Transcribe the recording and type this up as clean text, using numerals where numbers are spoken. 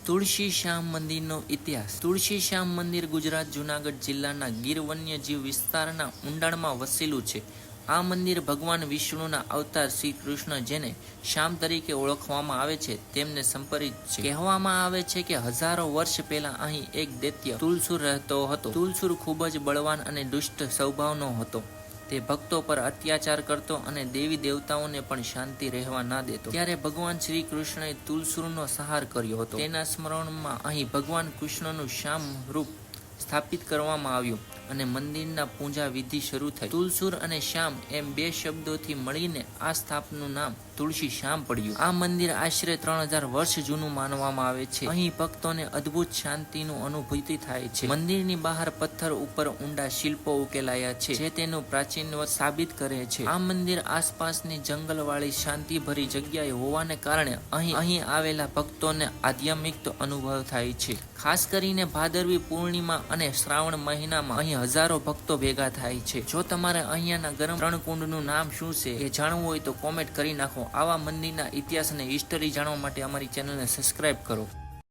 તુલસી શ્યામ મંદિરનો ઇતિહાસ. તુલસી શ્યામ મંદિર ગુજરાત જૂનાગઢ જિલ્લાના ગીર વન્યજીવ વિસ્તારના ઊંડાણમાં વસેલું છે. આ મંદિર ભગવાન વિષ્ણુના અવતાર શ્રી કૃષ્ણ, જેને શ્યામ તરીકે ઓળખવામાં આવે છે, તેમને સમર્પિત છે. કહેવામાં આવે છે કે હજારો વર્ષ પહેલા અહીં એક દૈત્ય તુલસુર રહેતો હતો. તુલસુર ખૂબ જ બળવાન અને દુષ્ટ સ્વભાવનો હતો. તે ભક્તો પર અત્યાચાર કરતો અને દેવી દેવતાઓને પણ શાંતિ રહેવા ના દેતો. ત્યારે ભગવાન શ્રી કૃષ્ણએ તુલસુરનો સંહાર કર્યો હતો. તેના સ્મરણમાં અહીં ભગવાન કૃષ્ણનું શ્યામ રૂપ સ્થાપિત કરવામાં આવ્યું અને મંદિરના પૂજા વિધિ શરૂ થઈ. તુલસુર અને શ્યામ એમ બે શબ્દોથી મળીને આ સ્થાપનું નામ તુલસી શ્યામ પડ્યું. આ મંદિર આશરે 3000 વર્ષ જૂનું માનવામાં આવે છે. અહીં ભક્તોને અદ્ભુત શાંતિનું અનુભૂતિ થાય છે. મંદિરની બહાર પથ્થર ઉપર ઊંડા શિલ્પો ઉકેલાયા છે, જે તેનું પ્રાચીનત્વ સાબિત કરે છે. આ મંદિર આસપાસની જંગલવાળી શાંતિભરી જગ્યાએ હોવાને કારણે અહીં આવેલા ભક્તોને આધ્યાત્મિક અનુભવ થાય છે. ખાસ કરીને ભાદરવી પૂર્ણિમા અને શ્રાવણ મહિનામાં અહીં હજારો ભક્તો ભેગા થાય છે. જો તમારે અહીંયાના ગરમ રણકુંડનું નામ શું છે એ જાણવું હોય તો કોમેન્ટ કરી નાખો. આવા મંદિરના ઇતિહાસ અને હિસ્ટરી જાણવા માટે અમારી ચેનલને સબસ્ક્રાઇબ કરો.